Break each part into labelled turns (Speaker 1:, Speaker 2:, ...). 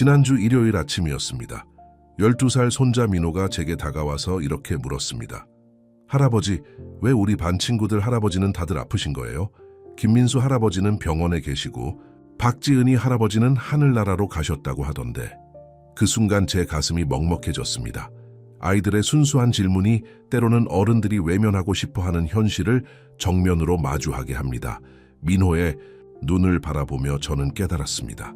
Speaker 1: 지난주 일요일 아침이었습니다. 12살 손자 민호가 제게 다가와서 이렇게 물었습니다. 할아버지, 왜 우리 반 친구들 할아버지는 다들 아프신 거예요? 김민수 할아버지는 병원에 계시고 박지은이 할아버지는 하늘나라로 가셨다고 하던데. 그 순간 제 가슴이 먹먹해졌습니다. 아이들의 순수한 질문이 때로는 어른들이 외면하고 싶어하는 현실을 정면으로 마주하게 합니다. 민호의 눈을 바라보며 저는 깨달았습니다.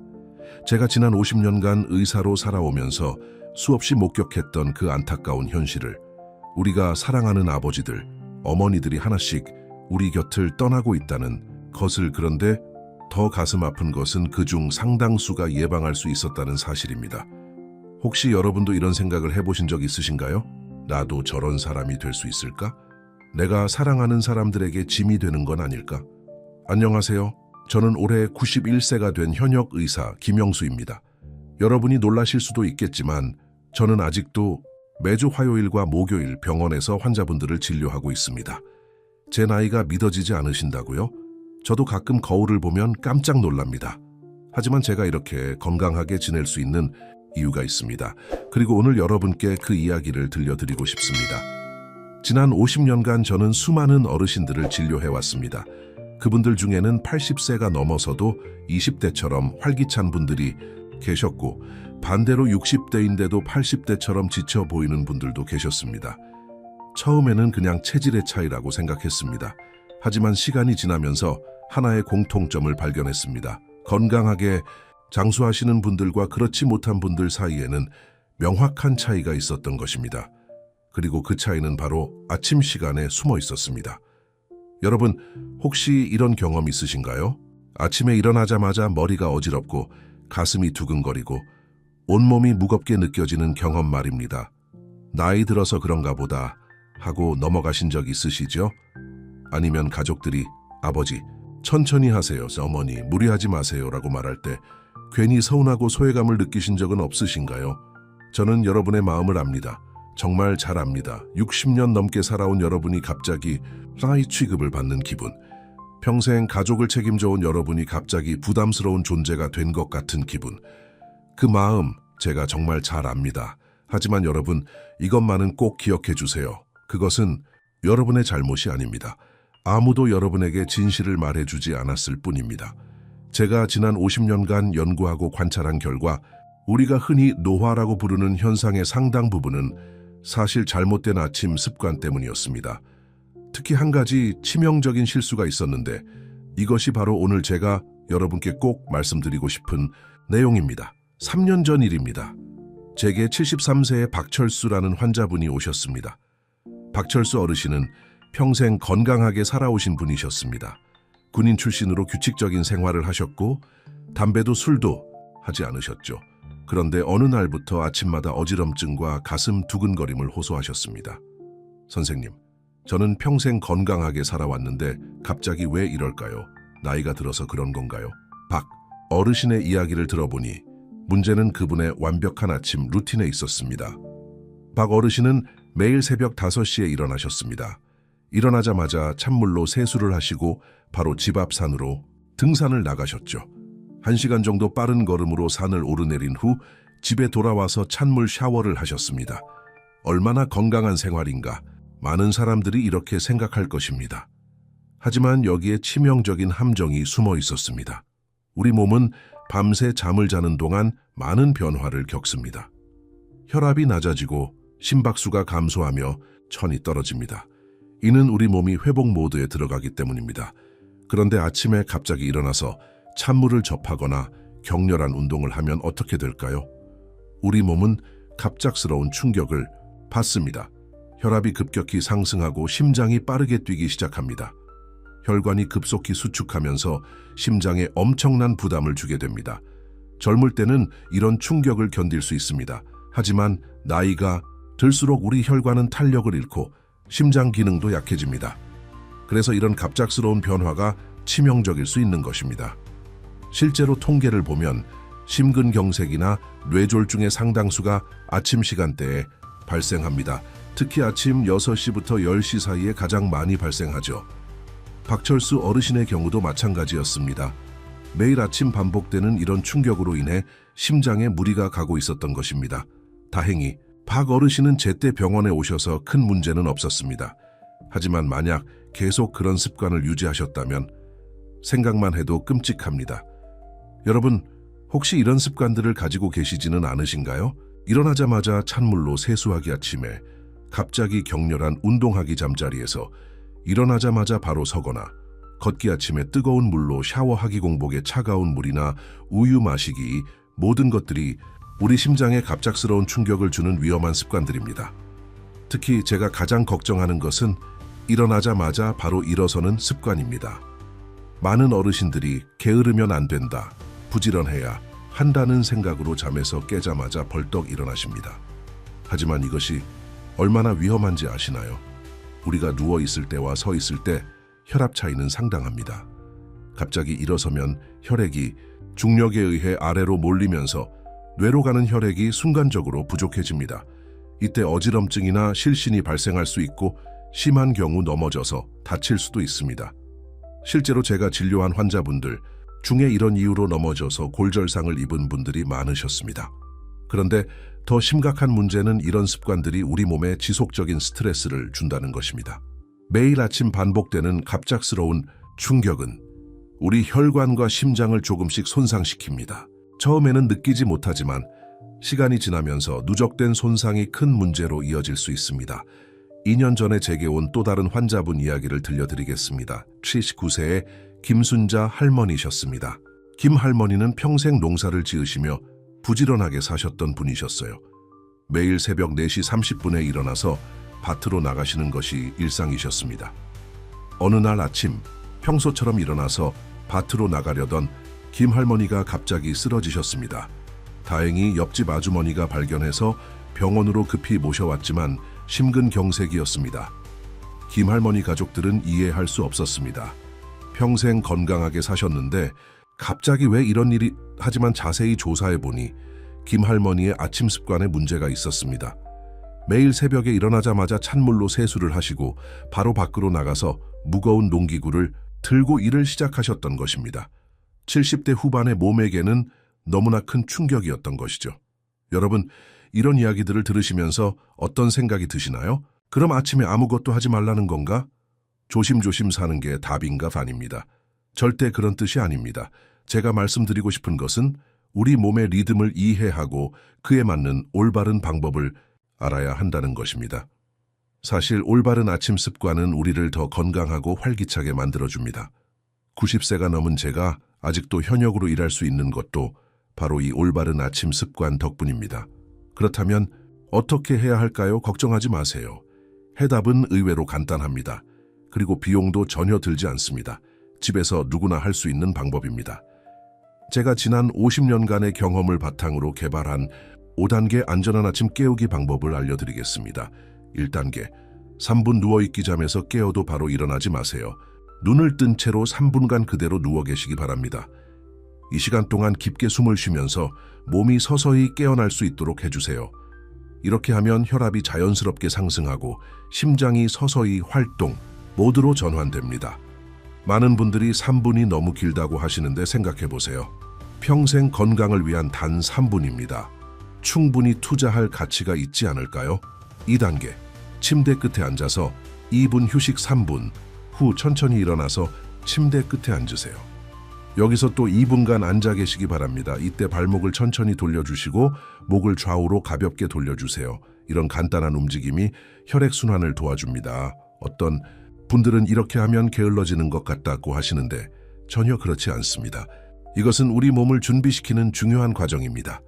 Speaker 1: 제가 지난 50년간 의사로 살아오면서 수없이 목격했던 그 안타까운 현실을, 우리가 사랑하는 아버지들, 어머니들이 하나씩 우리 곁을 떠나고 있다는 것을. 그런데 더 가슴 아픈 것은 그중 상당수가 예방할 수 있었다는 사실입니다. 혹시 여러분도 이런 생각을 해보신 적 있으신가요? 나도 저런 사람이 될 수 있을까? 내가 사랑하는 사람들에게 짐이 되는 건 아닐까? 안녕하세요. 저는 올해 91세가 된 현역 의사 김영수입니다. 여러분이 놀라실 수도 있겠지만 저는 아직도 매주 화요일과 목요일 병원에서 환자분들을 진료하고 있습니다. 제 나이가 믿어지지 않으신다고요? 저도 가끔 거울을 보면 깜짝 놀랍니다. 하지만 제가 이렇게 건강하게 지낼 수 있는 이유가 있습니다. 그리고 오늘 여러분께 그 이야기를 들려드리고 싶습니다. 지난 50년간 저는 수많은 어르신들을 진료해왔습니다. 그분들 중에는 80세가 넘어서도 20대처럼 활기찬 분들이 계셨고, 반대로 60대인데도 80대처럼 지쳐 보이는 분들도 계셨습니다. 처음에는 그냥 체질의 차이라고 생각했습니다. 하지만 시간이 지나면서 하나의 공통점을 발견했습니다. 건강하게 장수하시는 분들과 그렇지 못한 분들 사이에는 명확한 차이가 있었던 것입니다. 그리고 그 차이는 바로 아침 시간에 숨어 있었습니다. 여러분, 혹시 이런 경험 있으신가요? 아침에 일어나자마자 머리가 어지럽고 가슴이 두근거리고 온몸이 무겁게 느껴지는 경험 말입니다. 나이 들어서 그런가 보다 하고 넘어가신 적 있으시죠? 아니면 가족들이 아버지, 천천히 하세요, 어머니, 무리하지 마세요 라고 말할 때 괜히 서운하고 소외감을 느끼신 적은 없으신가요? 저는 여러분의 마음을 압니다. 정말 잘 압니다. 60년 넘게 살아온 여러분이 갑자기 나이 취급을 받는 기분. 평생 가족을 책임져온 여러분이 갑자기 부담스러운 존재가 된 것 같은 기분. 그 마음 제가 정말 잘 압니다. 하지만 여러분, 이것만은 꼭 기억해 주세요. 그것은 여러분의 잘못이 아닙니다. 아무도 여러분에게 진실을 말해주지 않았을 뿐입니다. 제가 지난 50년간 연구하고 관찰한 결과 우리가 흔히 노화라고 부르는 현상의 상당 부분은 사실 잘못된 아침 습관 때문이었습니다. 특히 한 가지 치명적인 실수가 있었는데 이것이 바로 오늘 제가 여러분께 꼭 말씀드리고 싶은 내용입니다. 3년 전 일입니다. 제게 73세의 박철수라는 환자분이 오셨습니다. 박철수 어르신은 평생 건강하게 살아오신 분이셨습니다. 군인 출신으로 규칙적인 생활을 하셨고 담배도 술도 하지 않으셨죠. 그런데 어느 날부터 아침마다 어지럼증과 가슴 두근거림을 호소하셨습니다. 선생님, 저는 평생 건강하게 살아왔는데 갑자기 왜 이럴까요? 나이가 들어서 그런 건가요? 박 어르신의 이야기를 들어보니 문제는 그분의 완벽한 아침 루틴에 있었습니다. 박 어르신은 매일 새벽 5시에 일어나셨습니다. 일어나자마자 찬물로 세수를 하시고 바로 집 앞 산으로 등산을 나가셨죠. 1시간 정도 빠른 걸음으로 산을 오르내린 후 집에 돌아와서 찬물 샤워를 하셨습니다. 얼마나 건강한 생활인가. 많은 사람들이 이렇게 생각할 것입니다. 하지만 여기에 치명적인 함정이 숨어 있었습니다. 우리 몸은 밤새 잠을 자는 동안 많은 변화를 겪습니다. 혈압이 낮아지고 심박수가 감소하며 천이 떨어집니다. 이는 우리 몸이 회복 모드에 들어가기 때문입니다. 그런데 아침에 갑자기 일어나서 찬물을 접하거나 격렬한 운동을 하면 어떻게 될까요? 우리 몸은 갑작스러운 충격을 받습니다. 혈압이 급격히 상승하고 심장이 빠르게 뛰기 시작합니다. 혈관이 급속히 수축하면서 심장에 엄청난 부담을 주게 됩니다. 젊을 때는 이런 충격을 견딜 수 있습니다. 하지만 나이가 들수록 우리 혈관은 탄력을 잃고 심장 기능도 약해집니다. 그래서 이런 갑작스러운 변화가 치명적일 수 있는 것입니다. 실제로 통계를 보면 심근경색이나 뇌졸중의 상당수가 아침 시간대에 발생합니다. 특히 아침 6시부터 10시 사이에 가장 많이 발생하죠. 박철수 어르신의 경우도 마찬가지였습니다. 매일 아침 반복되는 이런 충격으로 인해 심장에 무리가 가고 있었던 것입니다. 다행히 박 어르신은 제때 병원에 오셔서 큰 문제는 없었습니다. 하지만 만약 계속 그런 습관을 유지하셨다면 생각만 해도 끔찍합니다. 여러분, 혹시 이런 습관들을 가지고 계시지는 않으신가요? 일어나자마자 찬물로 세수하기 아침에, 갑자기 격렬한 운동하기 잠자리에서 일어나자마자 바로 서거나, 걷기 아침에 뜨거운 물로 샤워하기 공복에 차가운 물이나 우유 마시기, 모든 것들이 우리 심장에 갑작스러운 충격을 주는 위험한 습관들입니다. 특히 제가 가장 걱정하는 것은 일어나자마자 바로 일어서는 습관입니다. 많은 어르신들이 게으르면 안 된다, 부지런해야 한다는 생각으로 잠에서 깨자마자 벌떡 일어나십니다. 하지만 이것이 얼마나 위험한지 아시나요? 우리가 누워 있을 때와 서 있을 때 혈압 차이는 상당합니다. 갑자기 일어서면 혈액이 중력에 의해 아래로 몰리면서 뇌로 가는 혈액이 순간적으로 부족해집니다. 이때 어지럼증이나 실신이 발생할 수 있고 심한 경우 넘어져서 다칠 수도 있습니다. 실제로 제가 진료한 환자분들 중에 이런 이유로 넘어져서 골절상을 입은 분들이 많으셨습니다. 그런데 더 심각한 문제는 이런 습관들이 우리 몸에 지속적인 스트레스를 준다는 것입니다. 매일 아침 반복되는 갑작스러운 충격은 우리 혈관과 심장을 조금씩 손상시킵니다. 처음에는 느끼지 못하지만 시간이 지나면서 누적된 손상이 큰 문제로 이어질 수 있습니다. 2년 전에 제게 온 또 다른 환자분 이야기를 들려드리겠습니다. 79세의 김순자 할머니셨습니다. 김 할머니는 평생 농사를 지으시며 부지런하게 사셨던 분이셨어요. 매일 새벽 4시 30분에 일어나서 밭으로 나가시는 것이 일상이셨습니다. 어느 날 아침 평소처럼 일어나서 밭으로 나가려던 김 할머니가 갑자기 쓰러지셨습니다. 다행히 옆집 아주머니가 발견해서 병원으로 급히 모셔왔지만 심근경색이었습니다. 김 할머니 가족들은 이해할 수 없었습니다. 평생 건강하게 사셨는데 갑자기 왜 이런 일이... 하지만 자세히 조사해보니 김 할머니의 아침 습관에 문제가 있었습니다. 매일 새벽에 일어나자마자 찬물로 세수를 하시고 바로 밖으로 나가서 무거운 농기구를 들고 일을 시작하셨던 것입니다. 70대 후반의 몸에게는 너무나 큰 충격이었던 것이죠. 여러분, 이런 이야기들을 들으시면서 어떤 생각이 드시나요? 그럼 아침에 아무것도 하지 말라는 건가? 조심조심 사는 게 답인가 반입니다. 절대 그런 뜻이 아닙니다. 제가 말씀드리고 싶은 것은 우리 몸의 리듬을 이해하고 그에 맞는 올바른 방법을 알아야 한다는 것입니다. 사실 올바른 아침 습관은 우리를 더 건강하고 활기차게 만들어줍니다. 90세가 넘은 제가 아직도 현역으로 일할 수 있는 것도 바로 이 올바른 아침 습관 덕분입니다. 그렇다면 어떻게 해야 할까요? 걱정하지 마세요. 해답은 의외로 간단합니다. 그리고 비용도 전혀 들지 않습니다. 집에서 누구나 할 수 있는 방법입니다. 제가 지난 50년간의 경험을 바탕으로 개발한 5단계 안전한 아침 깨우기 방법을 알려드리겠습니다. 1단계, 3분 누워있기 잠에서 깨어도 바로 일어나지 마세요. 눈을 뜬 채로 3분간 그대로 누워 계시기 바랍니다. 이 시간 동안 깊게 숨을 쉬면서 몸이 서서히 깨어날 수 있도록 해주세요. 이렇게 하면 혈압이 자연스럽게 상승하고 심장이 서서히 활동, 모드로 전환됩니다. 많은 분들이 3분이 너무 길다고 하시는데 생각해보세요. 평생 건강을 위한 단 3분입니다. 충분히 투자할 가치가 있지 않을까요? 2단계, 침대 끝에 앉아서 2분 휴식 3분 후 천천히 일어나서 침대 끝에 앉으세요. 여기서 또 2분간 앉아 계시기 바랍니다. 이때 발목을 천천히 돌려주시고 목을 좌우로 가볍게 돌려주세요. 이런 간단한 움직임이 혈액순환을 도와줍니다. 어떤 분들은 이렇게 하면 게을러지는 것 같다고 하시는데 전혀 그렇지 않습니다. 이것은 우리 몸을 준비시키는 중요한 과정입니다.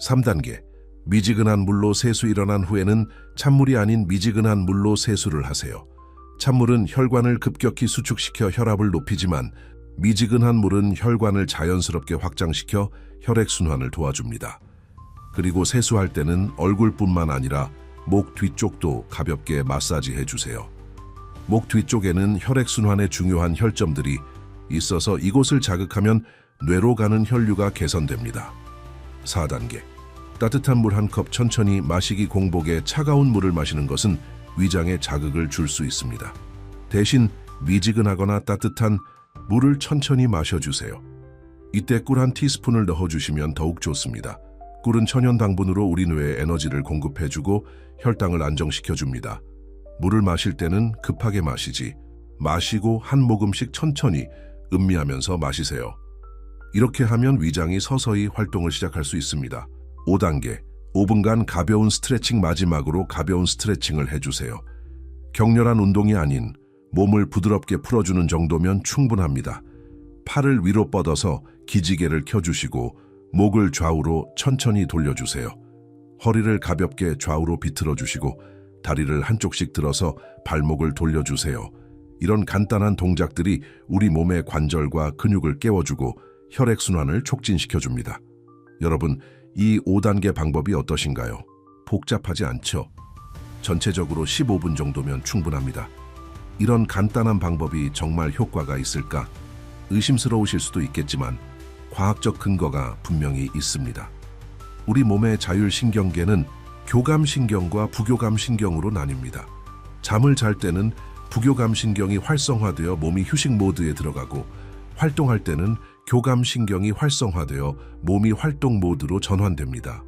Speaker 1: 3단계, 미지근한 물로 세수. 일어난 후에는 찬물이 아닌 미지근한 물로 세수를 하세요. 찬물은 혈관을 급격히 수축시켜 혈압을 높이지만 미지근한 물은 혈관을 자연스럽게 확장시켜 혈액순환을 도와줍니다. 그리고 세수할 때는 얼굴뿐만 아니라 목 뒤쪽도 가볍게 마사지해 주세요. 목 뒤쪽에는 혈액순환에 중요한 혈점들이 있어서 이곳을 자극하면 뇌로 가는 혈류가 개선됩니다. 4단계, 따뜻한 물 한 컵 천천히 마시기. 공복에 차가운 물을 마시는 것은 위장에 자극을 줄 수 있습니다. 대신 미지근하거나 따뜻한 물을 천천히 마셔주세요. 이때 꿀 한 티스푼을 넣어주시면 더욱 좋습니다. 꿀은 천연 당분으로 우리 뇌에 에너지를 공급해주고 혈당을 안정시켜줍니다. 물을 마실 때는 급하게 마시지, 마시고 한 모금씩 천천히 음미하면서 마시세요. 이렇게 하면 위장이 서서히 활동을 시작할 수 있습니다. 5단계, 5분간 가벼운 스트레칭. 마지막으로 가벼운 스트레칭을 해주세요. 격렬한 운동이 아닌 몸을 부드럽게 풀어주는 정도면 충분합니다. 팔을 위로 뻗어서 기지개를 켜주시고 목을 좌우로 천천히 돌려주세요. 허리를 가볍게 좌우로 비틀어 주시고 다리를 한쪽씩 들어서 발목을 돌려주세요. 이런 간단한 동작들이 우리 몸의 관절과 근육을 깨워주고 혈액순환을 촉진시켜줍니다. 여러분, 이 5단계 방법이 어떠신가요? 복잡하지 않죠? 전체적으로 15분 정도면 충분합니다. 이런 간단한 방법이 정말 효과가 있을까? 의심스러우실 수도 있겠지만 과학적 근거가 분명히 있습니다. 우리 몸의 자율신경계는 교감신경과 부교감신경으로 나뉩니다. 잠을 잘 때는 부교감신경이 활성화되어 몸이 휴식 모드에 들어가고, 활동할 때는 교감신경이 활성화되어 몸이 활동 모드로 전환됩니다.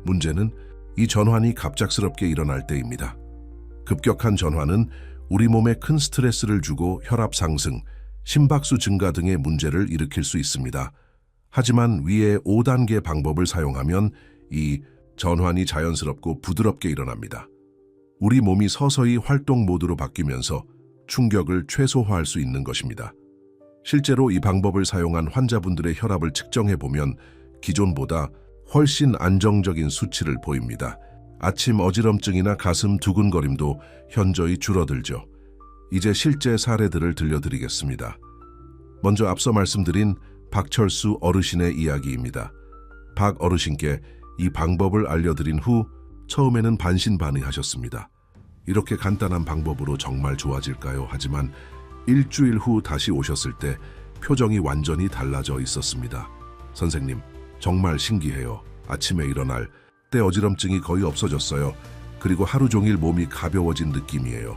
Speaker 1: 문제는 이 전환이 갑작스럽게 일어날 때입니다. 급격한 전환은 우리 몸에 큰 스트레스를 주고 혈압 상승, 심박수 증가 등의 문제를 일으킬 수 있습니다. 하지만 위의 5단계 방법을 사용하면 이 전환이 자연스럽고 부드럽게 일어납니다. 우리 몸이 서서히 활동 모드로 바뀌면서 충격을 최소화할 수 있는 것입니다. 실제로 이 방법을 사용한 환자분들의 혈압을 측정해보면 기존보다 훨씬 안정적인 수치를 보입니다. 아침 어지럼증이나 가슴 두근거림도 현저히 줄어들죠. 이제 실제 사례들을 들려드리겠습니다. 먼저 앞서 말씀드린 박철수 어르신의 이야기입니다. 박 어르신께 이 방법을 알려드린 후 처음에는 반신반의하셨습니다. 이렇게 간단한 방법으로 정말 좋아질까요? 하지만 일주일 후 다시 오셨을 때 표정이 완전히 달라져 있었습니다. 선생님, 정말 신기해요. 아침에 일어날 때 어지럼증이 거의 없어졌어요. 그리고 하루 종일 몸이 가벼워진 느낌이에요.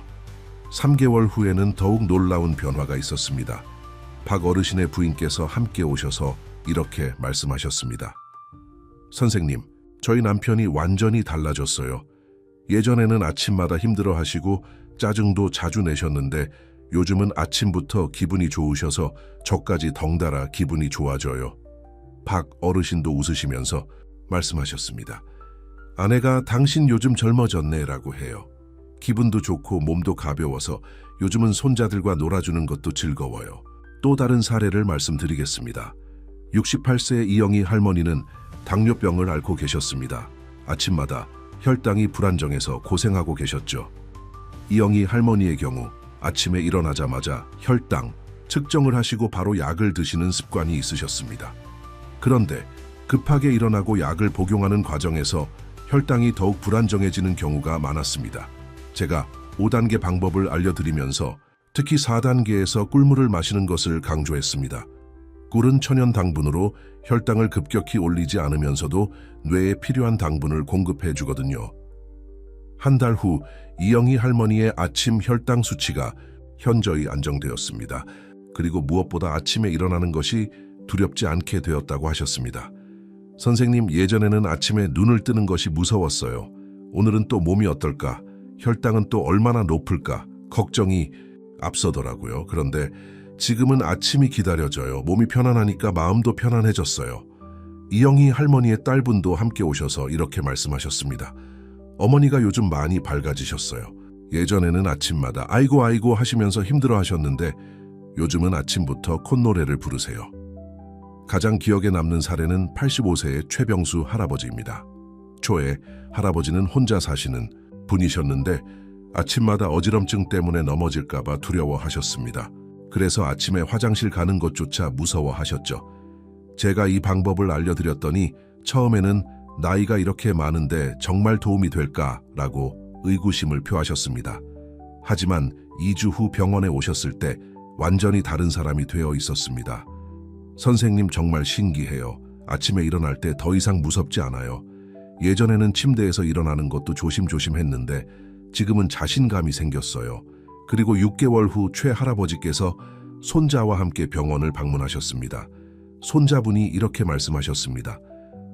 Speaker 1: 3개월 후에는 더욱 놀라운 변화가 있었습니다. 박 어르신의 부인께서 함께 오셔서 이렇게 말씀하셨습니다. 선생님, 저희 남편이 완전히 달라졌어요. 예전에는 아침마다 힘들어하시고 짜증도 자주 내셨는데 요즘은 아침부터 기분이 좋으셔서 저까지 덩달아 기분이 좋아져요. 박 어르신도 웃으시면서 말씀하셨습니다. 아내가 당신 요즘 젊어졌네 라고 해요. 기분도 좋고 몸도 가벼워서 요즘은 손자들과 놀아주는 것도 즐거워요. 또 다른 사례를 말씀드리겠습니다. 68세 이영희 할머니는 당뇨병을 앓고 계셨습니다. 아침마다 혈당이 불안정해서 고생하고 계셨죠. 이영희 할머니의 경우 아침에 일어나자마자 혈당 측정을 하시고 바로 약을 드시는 습관이 있으셨습니다. 그런데 급하게 일어나고 약을 복용하는 과정에서 혈당이 더욱 불안정해지는 경우가 많았습니다. 제가 5단계 방법을 알려드리면서 특히 4단계에서 꿀물을 마시는 것을 강조했습니다. 꿀은 천연 당분으로 혈당을 급격히 올리지 않으면서도 뇌에 필요한 당분을 공급해 주거든요. 한 달 후 이영희 할머니의 아침 혈당 수치가 현저히 안정되었습니다. 그리고 무엇보다 아침에 일어나는 것이 두렵지 않게 되었다고 하셨습니다. 선생님, 예전에는 아침에 눈을 뜨는 것이 무서웠어요. 오늘은 또 몸이 어떨까? 혈당은 또 얼마나 높을까? 걱정이 앞서더라고요. 그런데 지금은 아침이 기다려져요. 몸이 편안하니까 마음도 편안해졌어요. 이영희 할머니의 딸분도 함께 오셔서 이렇게 말씀하셨습니다. 어머니가 요즘 많이 밝아지셨어요. 예전에는 아침마다 아이고 아이고 하시면서 힘들어하셨는데 요즘은 아침부터 콧노래를 부르세요. 가장 기억에 남는 사례는 85세의 최병수 할아버지입니다. 초에 할아버지는 혼자 사시는 분이셨는데 아침마다 어지럼증 때문에 넘어질까봐 두려워하셨습니다. 그래서 아침에 화장실 가는 것조차 무서워하셨죠. 제가 이 방법을 알려드렸더니 처음에는 나이가 이렇게 많은데 정말 도움이 될까라고 의구심을 표하셨습니다. 하지만 2주 후 병원에 오셨을 때 완전히 다른 사람이 되어 있었습니다. 선생님, 정말 신기해요. 아침에 일어날 때 더 이상 무섭지 않아요. 예전에는 침대에서 일어나는 것도 조심조심 했는데 지금은 자신감이 생겼어요. 그리고 6개월 후 최 할아버지께서 손자와 함께 병원을 방문하셨습니다. 손자분이 이렇게 말씀하셨습니다.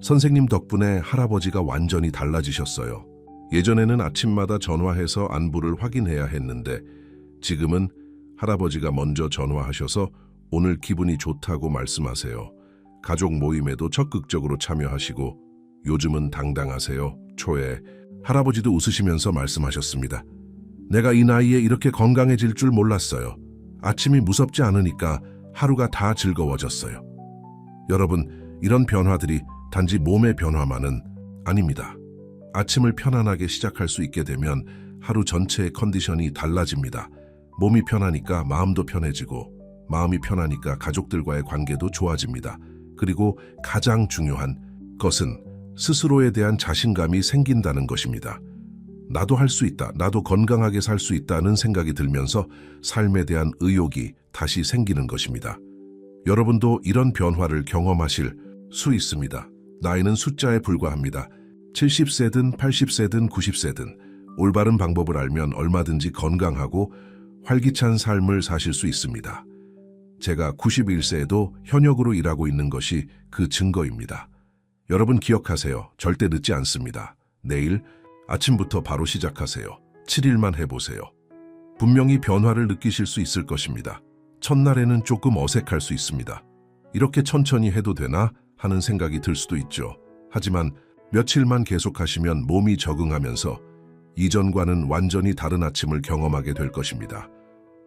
Speaker 1: 선생님 덕분에 할아버지가 완전히 달라지셨어요. 예전에는 아침마다 전화해서 안부를 확인해야 했는데 지금은 할아버지가 먼저 전화하셔서 오늘 기분이 좋다고 말씀하세요. 가족 모임에도 적극적으로 참여하시고 요즘은 당당하세요. 초에 할아버지도 웃으시면서 말씀하셨습니다. 내가 이 나이에 이렇게 건강해질 줄 몰랐어요. 아침이 무섭지 않으니까 하루가 다 즐거워졌어요. 여러분, 이런 변화들이 단지 몸의 변화만은 아닙니다. 아침을 편안하게 시작할 수 있게 되면 하루 전체의 컨디션이 달라집니다. 몸이 편하니까 마음도 편해지고 마음이 편하니까 가족들과의 관계도 좋아집니다. 그리고 가장 중요한 것은 스스로에 대한 자신감이 생긴다는 것입니다. 나도 할 수 있다, 나도 건강하게 살 수 있다는 생각이 들면서 삶에 대한 의욕이 다시 생기는 것입니다. 여러분도 이런 변화를 경험하실 수 있습니다. 나이는 숫자에 불과합니다. 70세든 80세든 90세든 올바른 방법을 알면 얼마든지 건강하고 활기찬 삶을 사실 수 있습니다. 제가 91세에도 현역으로 일하고 있는 것이 그 증거입니다. 여러분 기억하세요. 절대 늦지 않습니다. 내일 아침부터 바로 시작하세요. 7일만 해보세요. 분명히 변화를 느끼실 수 있을 것입니다. 첫날에는 조금 어색할 수 있습니다. 이렇게 천천히 해도 되나 하는 생각이 들 수도 있죠. 하지만 며칠만 계속하시면 몸이 적응하면서 이전과는 완전히 다른 아침을 경험하게 될 것입니다.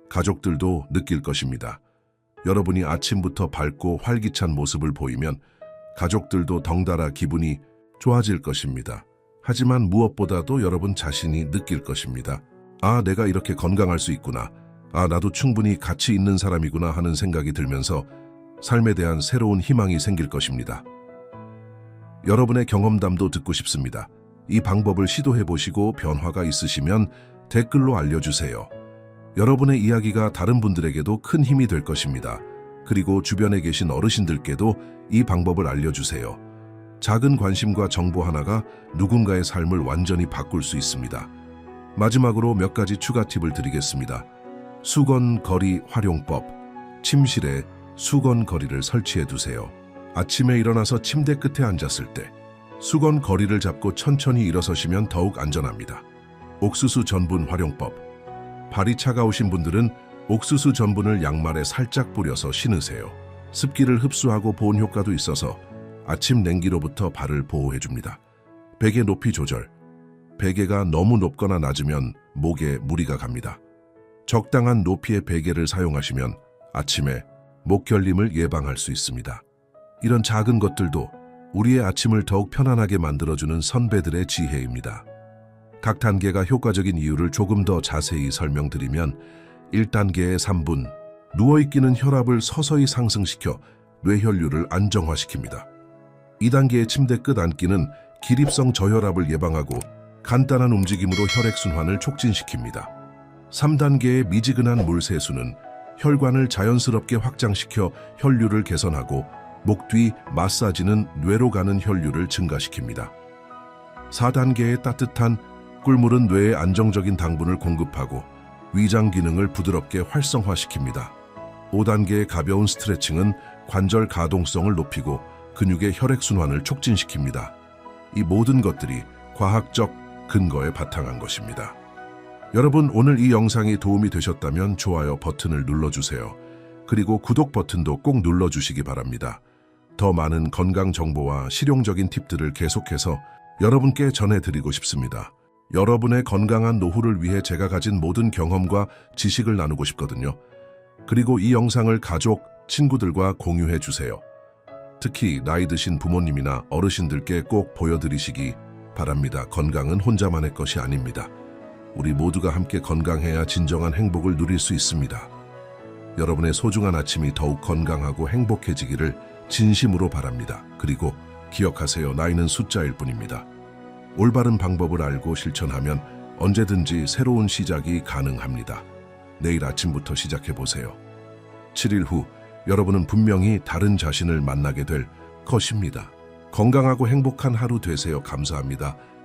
Speaker 1: 가족들도 느낄 것입니다. 여러분이 아침부터 밝고 활기찬 모습을 보이면 가족들도 덩달아 기분이 좋아질 것입니다. 하지만 무엇보다도 여러분 자신이 느낄 것입니다. 아, 내가 이렇게 건강할 수 있구나. 아, 나도 충분히 가치 있는 사람이구나 하는 생각이 들면서 삶에 대한 새로운 희망이 생길 것입니다. 여러분의 경험담도 듣고 싶습니다. 이 방법을 시도해보시고 변화가 있으시면 댓글로 알려주세요. 여러분의 이야기가 다른 분들에게도 큰 힘이 될 것입니다. 그리고 주변에 계신 어르신들께도 이 방법을 알려주세요. 작은 관심과 정보 하나가 누군가의 삶을 완전히 바꿀 수 있습니다. 마지막으로 몇 가지 추가 팁을 드리겠습니다. 수건거리 활용법. 침실에 수건거리를 설치해 두세요. 아침에 일어나서 침대 끝에 앉았을 때 수건거리를 잡고 천천히 일어서시면 더욱 안전합니다. 옥수수 전분 활용법. 발이 차가우신 분들은 옥수수 전분을 양말에 살짝 뿌려서 신으세요. 습기를 흡수하고 보온 효과도 있어서 아침 냉기로부터 발을 보호해줍니다. 베개 높이 조절. 베개가 너무 높거나 낮으면 목에 무리가 갑니다. 적당한 높이의 베개를 사용하시면 아침에 목 결림을 예방할 수 있습니다. 이런 작은 것들도 우리의 아침을 더욱 편안하게 만들어주는 선배들의 지혜입니다. 각 단계가 효과적인 이유를 조금 더 자세히 설명드리면 1단계의 3분, 누워있기는 혈압을 서서히 상승시켜 뇌혈류를 안정화시킵니다. 2단계의 침대 끝 앉기는 기립성 저혈압을 예방하고 간단한 움직임으로 혈액순환을 촉진시킵니다. 3단계의 미지근한 물 세수는 혈관을 자연스럽게 확장시켜 혈류를 개선하고 목 뒤 마사지는 뇌로 가는 혈류를 증가시킵니다. 4단계의 따뜻한 꿀물은 뇌에 안정적인 당분을 공급하고 위장 기능을 부드럽게 활성화시킵니다. 5단계의 가벼운 스트레칭은 관절 가동성을 높이고 근육의 혈액순환을 촉진시킵니다. 이 모든 것들이 과학적 근거에 바탕한 것입니다. 여러분, 오늘 이 영상이 도움이 되셨다면 좋아요 버튼을 눌러주세요. 그리고 구독 버튼도 꼭 눌러주시기 바랍니다. 더 많은 건강 정보와 실용적인 팁들을 계속해서 여러분께 전해드리고 싶습니다. 여러분의 건강한 노후를 위해 제가 가진 모든 경험과 지식을 나누고 싶거든요. 그리고 이 영상을 가족, 친구들과 공유해 주세요. 특히 나이 드신 부모님이나 어르신들께 꼭 보여드리시기 바랍니다. 건강은 혼자만의 것이 아닙니다. 우리 모두가 함께 건강해야 진정한 행복을 누릴 수 있습니다. 여러분의 소중한 아침이 더욱 건강하고 행복해지기를 진심으로 바랍니다. 그리고 기억하세요. 나이는 숫자일 뿐입니다. 올바른 방법을 알고 실천하면 언제든지 새로운 시작이 가능합니다. 내일 아침부터 시작해보세요. 7일 후 여러분은 분명히 다른 자신을 만나게 될 것입니다. 건강하고 행복한 하루 되세요. 감사합니다.